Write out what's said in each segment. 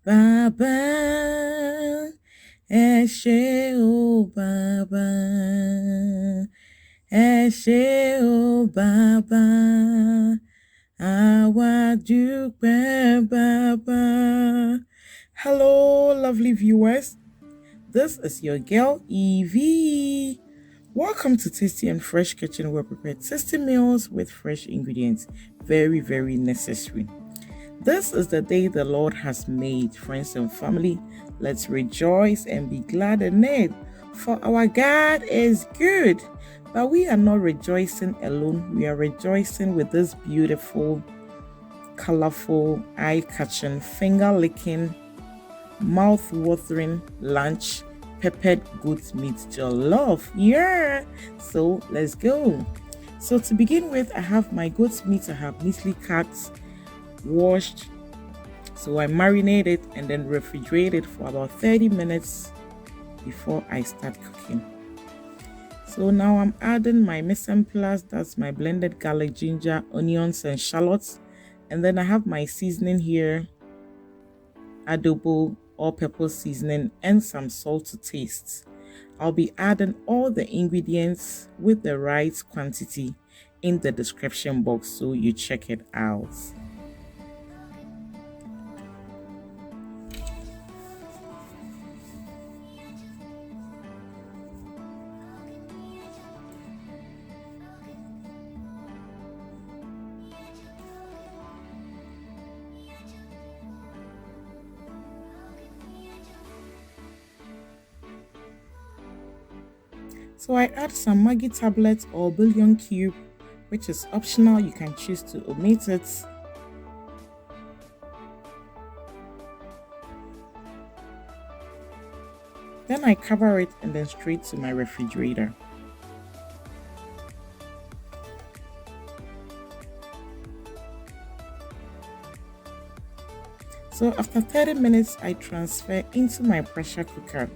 Baba, Eshe o Baba, Eshe o Baba, Awadupe Baba. Hello, lovely viewers. This is your girl Eveee. Welcome to Tasty and Fresh Kitchen, where we prepare tasty meals with fresh ingredients. Very, very necessary. This is the day the Lord has made. Friends and family, let's rejoice and be glad in it. For our God is good. But we are not rejoicing alone. We are rejoicing with this beautiful, colorful, eye-catching, finger-licking, mouth-watering lunch, peppered goat meat jollof. Yeah! So let's go. So to begin with, I have my goat meat. I have neatly cut, washed. So I marinate it and then refrigerate it for about 30 minutes before I start cooking. So now I'm adding my mise en place, that's my blended garlic, ginger, onions, and shallots. And then I have my seasoning here, Adobo, all-purpose seasoning, and some salt to taste. I'll be adding all the ingredients with the right quantity in the description box, so you check it out. So I add some Maggie tablets or bouillon cube, which is optional. You can choose to omit it. Then I cover it and then straight to my refrigerator. So after 30 minutes, I transfer into my pressure cooker.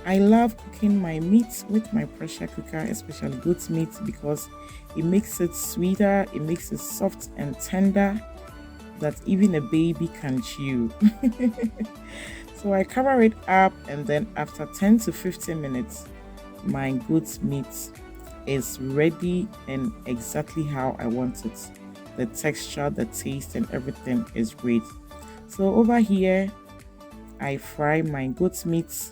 I love cooking my meat with my pressure cooker, especially goat meat, because it makes it sweeter, it makes it soft and tender that even a baby can chew. So I cover it up, and then after 10 to 15 minutes, my goat meat is ready and exactly how I want it. The texture, the taste, and everything is great. So over here, I fry my goat meat.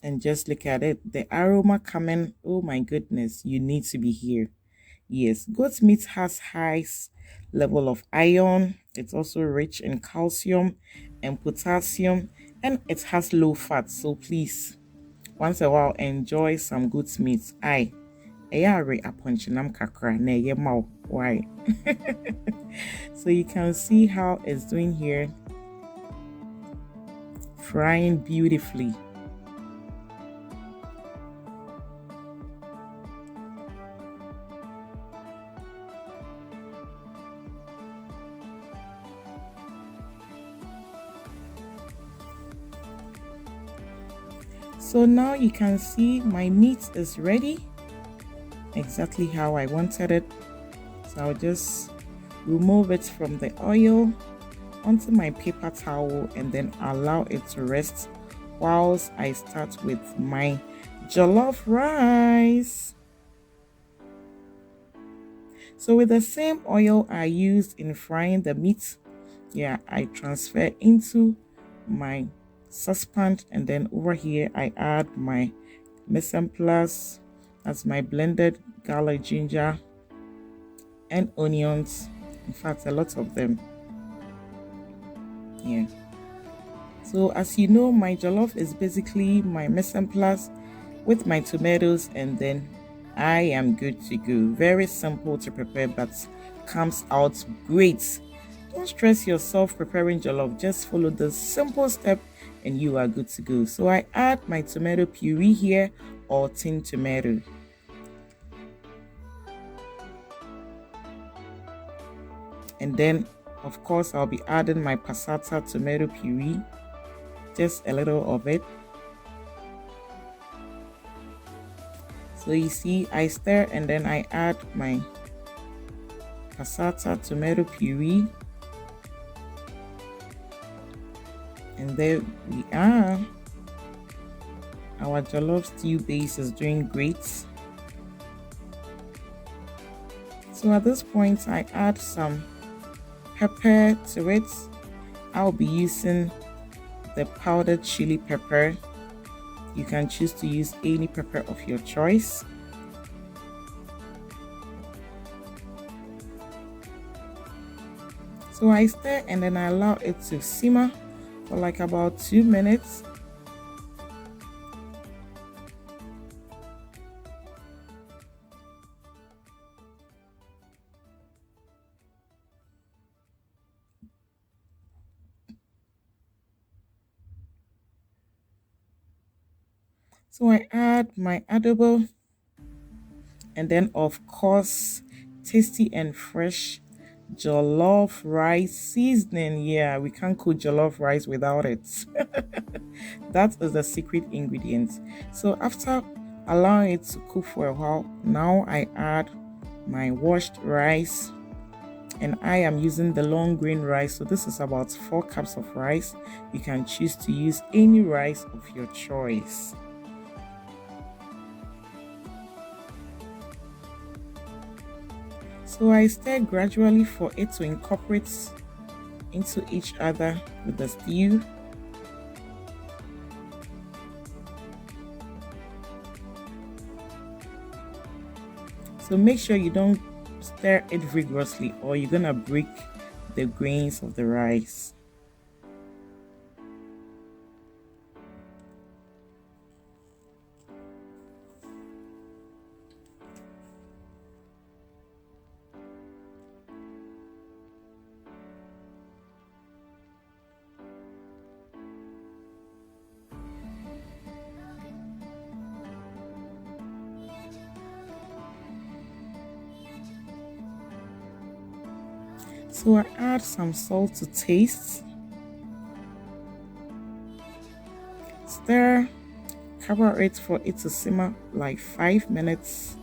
And just look at it, the aroma coming, oh my goodness, you need to be here. Yes, goat meat has high level of iron. It's also rich in calcium and potassium, and it has low fat. So please, once a while, enjoy some goat meat. Aye, ayare aponchinam kakra na ye mau. Why? So you can see how it's doing here, frying beautifully. So now you can see my meat is ready, exactly how I wanted it. So I'll just remove it from the oil onto my paper towel and then allow it to rest whilst I start with my jollof rice. So with the same oil I used in frying the meat, yeah, I transfer into my saucepan, and then over here I add my mise en place, that's my blended garlic, ginger, and onions. In fact, a lot of them. Yeah. So as you know, my jollof is basically my mise en place with my tomatoes, and then I am good to go. Very simple to prepare, but comes out great. Don't stress yourself preparing jollof. Just follow the simple step and you are good to go. So I add my tomato puree here, or tin tomato. And then, of course, I'll be adding my passata tomato puree, just a little of it. So you see, I stir and then I add my passata tomato puree. And there we are. Our jollof stew base is doing great. So at this point, I add some pepper to it. I'll be using the powdered chili pepper. You can choose to use any pepper of your choice. So I stir and then I allow it to simmer for like about 2 minutes. So I add my adobo and then of course tasty and fresh jollof rice seasoning. Yeah, we can't cook jollof rice without it. That is the secret ingredient. So after allowing it to cook for a while, now I add my washed rice, and I am using the long grain rice. So this is about 4 cups of rice. You can choose to use any rice of your choice. So I stir gradually for it to incorporate into each other with the stew. So make sure you don't stir it vigorously or you're gonna break the grains of the rice. So I add some salt to taste. Stir, cover it for it to simmer like 5 minutes.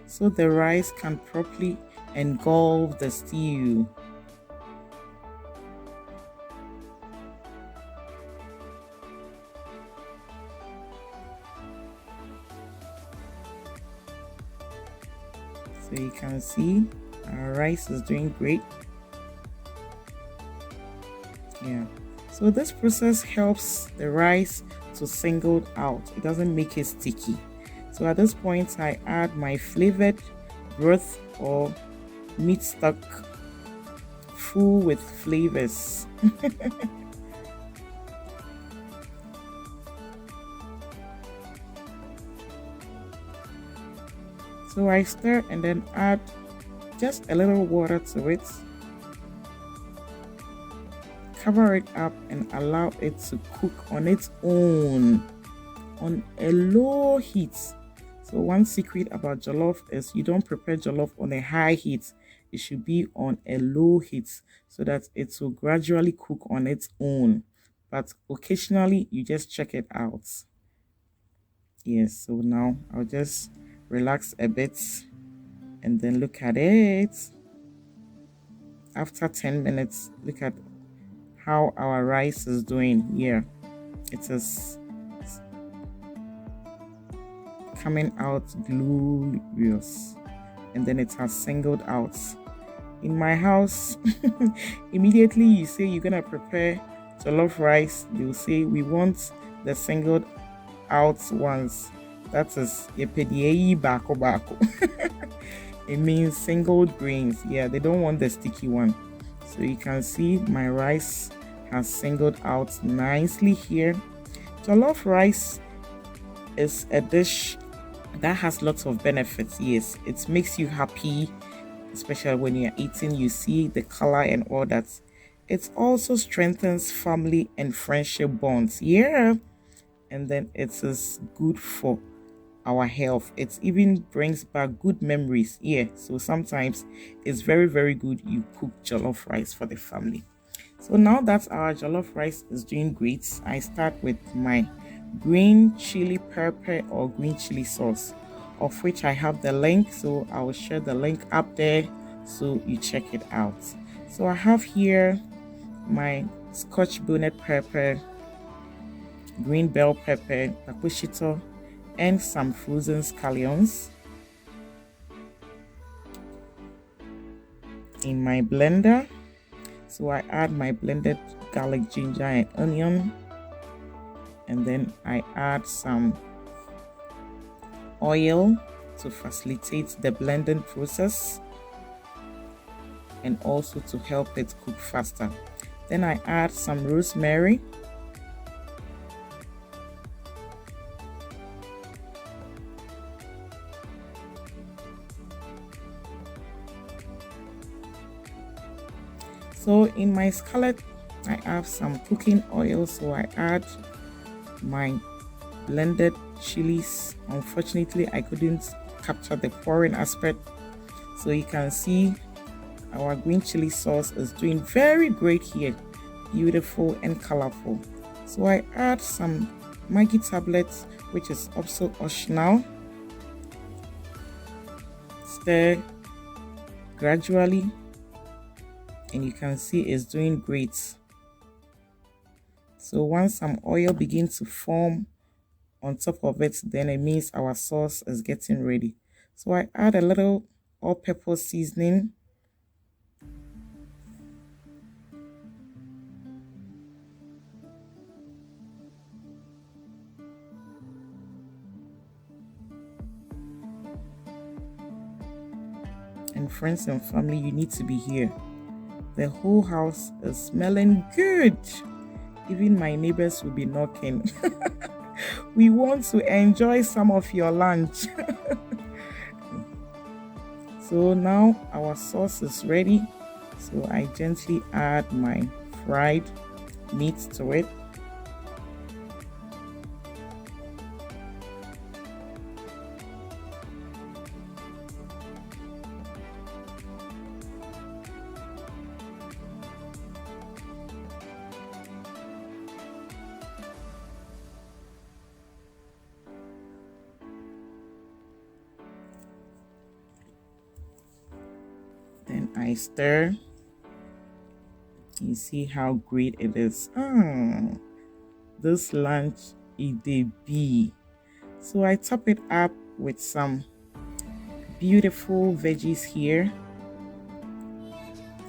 So the rice can properly engulf the stew. So you can see our rice is doing great. Yeah. So this process helps the rice to single out. It doesn't make it sticky. So at this point, I add my flavored broth or meat stock full with flavors. So I stir and then add just a little water to it. Cover it up and allow it to cook on its own on a low heat. So one secret about jollof is you don't prepare jollof on a high heat. It should be on a low heat so that it will gradually cook on its own. But occasionally you just check it out. Yes, so now I'll just relax a bit and then look at it. After 10 minutes, look at how our rice is doing here. It is coming out glorious, and then it has singled out. In my house, immediately you say you're gonna prepare jollof rice, they'll say we want the singled out ones. That is yepediei bako bako. It means singled grains. Yeah, they don't want the sticky one. So you can see my rice has singled out nicely here. Jollof rice is a dish that has lots of benefits. Yes, it makes you happy, especially when you're eating, you see the color and all that. It also strengthens family and friendship bonds. Yeah, and then it is good for our health. It even brings back good memories. Yeah, so sometimes it's very, very good you cook jollof rice for the family. So now that our jollof rice is doing great, I start with my green chili pepper or green chili sauce, of which I have the link. So I will share the link up there so you check it out. So I have here my Scotch bonnet pepper, green bell pepper, Kpakpo, and some frozen scallions in my blender. So I add my blended garlic, ginger, and onion, and then I add some oil to facilitate the blending process and also to help it cook faster. Then I add some rosemary, so in my skillet I have some cooking oil, so I add my blended chilies. Unfortunately, I couldn't capture the pouring aspect, so you can see our green chili sauce is doing very great here, beautiful and colorful. So I add some Maggie tablets, which is also optional. Stir gradually, and you can see it's doing great. So once some oil begins to form on top of it, then it means our sauce is getting ready. So I add a little all-purpose seasoning, and friends and family, you need to be here. The whole house is smelling good. Even my neighbors will be knocking. We want to enjoy some of your lunch. So now our sauce is ready. So I gently add my fried meat to it. Then I stir. You see how great it is. This lunch is the bee. So I top it up with some beautiful veggies here.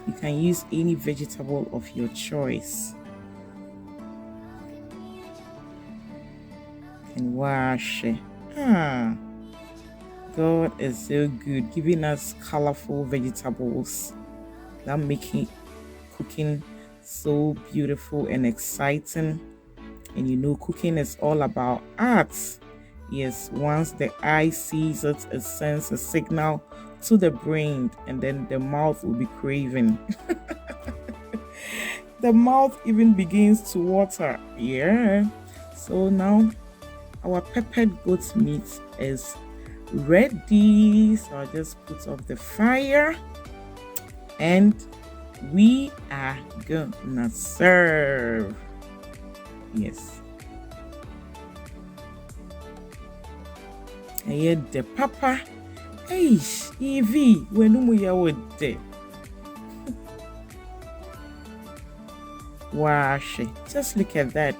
You can use any vegetable of your choice. And wash it. God is so good, giving us colorful vegetables that make cooking so beautiful and exciting. And you know, cooking is all about art. Yes, once the eye sees it, it sends a signal to the brain, and then the mouth will be craving. The mouth even begins to water. Yeah. So now our peppered goat meat is ready. So I'll just put off the fire and we are gonna serve. Yes. And the papa. Hey, Eveee, when we are with the wash. Just look at that.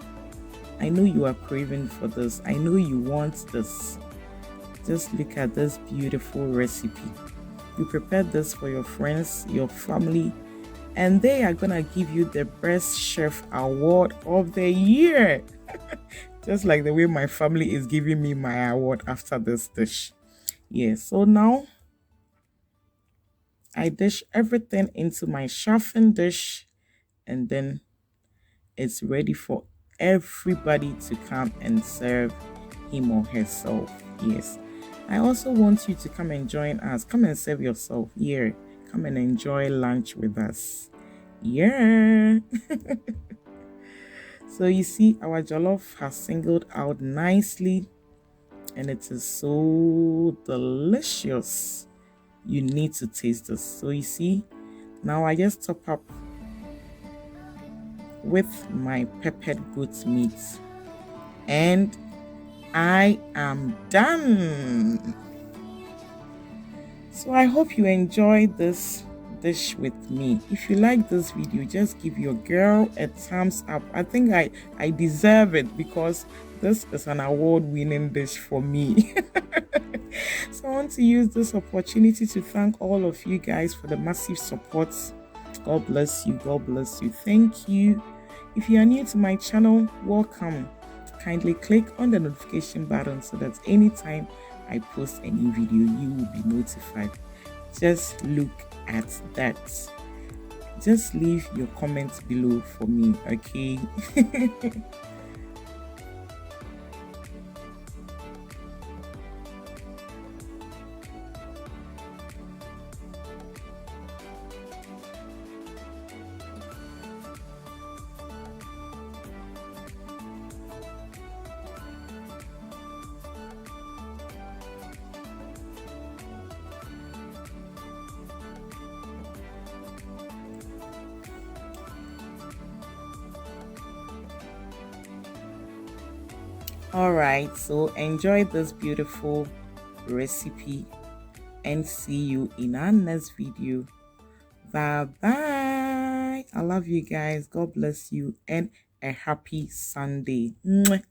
I know you are craving for this. I know you want this. Just look at this beautiful recipe. You prepared this for your friends, your family, and they are gonna give you the best chef award of the year. Just like the way my family is giving me my award after this dish. Yeah, so now I dish everything into my chafing dish, and then it's ready for everybody to come and serve him or herself. Yes. I also want you to come and join us. Come and serve yourself here. Come and enjoy lunch with us. Yeah. So you see, our jollof has singled out nicely, and it is so delicious. You need to taste this. So you see, now I just top up with my peppered goat meat, and I am done. So I hope you enjoyed this dish with me. If you like this video, just give your girl a thumbs up. I think I deserve it because this is an award-winning dish for me. So I want to use this opportunity to thank all of you guys for the massive support. God bless you. God bless you. Thank you. If you are new to my channel, welcome. Kindly click on the notification button so that anytime I post any video, you will be notified. Just look at that. Just leave your comments below for me, okay? All right, so enjoy this beautiful recipe and see you in our next video. Bye bye. I love you guys. God bless you and a happy Sunday. Mwah.